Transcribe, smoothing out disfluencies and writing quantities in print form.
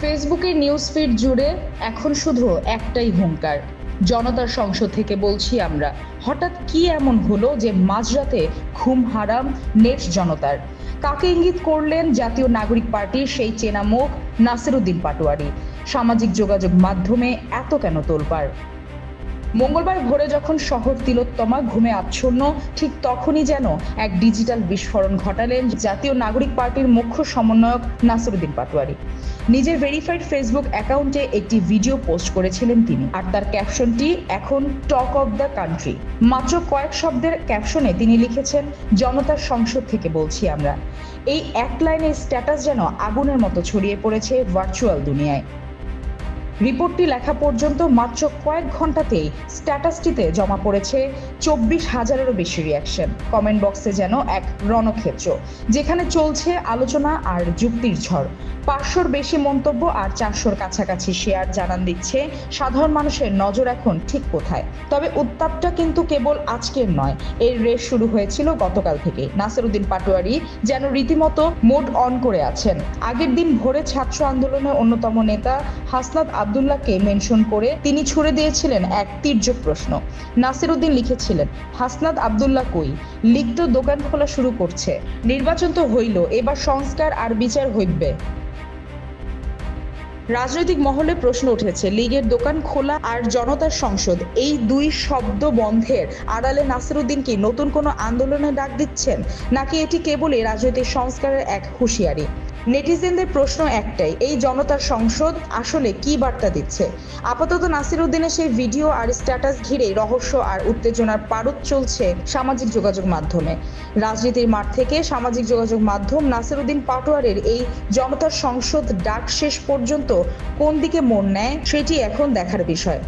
ফেসবুকের news feed জুড়ে এখন শুধু একটাই হুঙ্কার, জনতার সংসদ থেকে বলছি আমরা। হঠাৎ কি এমন হলো যে মাঝরাতে ঘুম হারাম নেট জনতার? কাকে ইঙ্গিত করলেন জাতীয় নাগরিক পার্টির সেই চেনা মুখ নাসিরউদ্দিন পাটোয়ারি? সামাজিক যোগাযোগ মাধ্যমে এত কেন তোলপাড়? মঙ্গলবার ভোরে যখন শহর তিলোত্তমা ঘুমে আচ্ছন্ন, ঠিক তখনই যেন এক ডিজিটাল বিস্ফোরণ ঘটালেন জাতীয় নাগরিক পার্টির মুখ্য সমন্বয়ক নাসিরউদ্দিন পাটোয়ারি। নিজের ভেরিফাইড ফেসবুক অ্যাকাউন্টে একটি ভিডিও পোস্ট করেছিলেন তিনি, আর তার ক্যাপশনটি এখন টক অফ দ্য কান্ট্রি। মাত্র কয়েক শব্দের ক্যাপশনে তিনি লিখেছেন, জনতার সংসদ থেকে বলছি আমরা। এই এক লাইনের স্ট্যাটাস যেন আগুনের মতো ছড়িয়ে পড়েছে ভার্চুয়াল দুনিয়ায়। রিপোর্টটি লেখা পর্যন্ত মাত্র কয়েক ঘন্টাতেই স্ট্যাটাসটিতে জমা পড়েছে 24,000-এরও বেশি রিয়াকশন। কমেন্ট বক্সে যেন এক রণক্ষেত্র, যেখানে চলছে আলোচনা আর যুক্তির ঝড়। 500-র বেশি মন্তব্য আর 400-র কাছাকাছি শেয়ার জানান দিচ্ছে সাধারণ মানুষের নজর এখন ঠিক কোথায়। তবে উত্তাপটা কিন্তু কেবল আজকের নয়, এর রেশ শুরু হয়েছিল গতকাল থেকে। নাসিরউদ্দিন পাটোয়ারি যেন রীতিমতো মোড অন করে আছেন। আগের দিন ভোরে ছাত্র আন্দোলনের অন্যতম নেতা হাসনাত আব্দুল্লাহকে মেনশন করে তিনি ছুড়ে দিয়েছিলেন এক তীর্যক প্রশ্ন। নাসিরউদ্দিন লিখেছিলেন, হাসনাত আব্দুল্লাহ কই? লীগ তো দোকান খোলা শুরু করছে, নির্বাচন তো হইল, এবার সংস্কার আর বিচার হইবে। রাজনৈতিক মহলে প্রশ্ন উঠেছে, লীগের দোকান খোলা আর জনতার সংসদ, এই দুই শব্দ বন্ধের আড়ালে নাসিরউদ্দিন কি নতুন কোনো আন্দোলনে ডাক দিচ্ছেন, নাকি এটি কেবলই রাজনৈতিক সংস্কারের এক হুঁশিয়ারি? নেটিজেনদের প্রশ্ন একটাই, এই জনতার সংসদ আসলে কি বার্তা দিচ্ছে? আপাতত নাসিরউদ্দিনের সেই ভিডিও আর স্ট্যাটাস ঘিরেই রহস্য আর উত্তেজনার পারদ চলছে সামাজিক যোগাযোগ মাধ্যমে। রাজনীতির মাঠ থেকে সামাজিক যোগাযোগ মাধ্যম নাসিরউদ্দিন পাটোয়ারির এই জনতার সংসদ ডাক শেষ পর্যন্ত কোন দিকে মোড় নেয়, সেটি এখন দেখার বিষয়।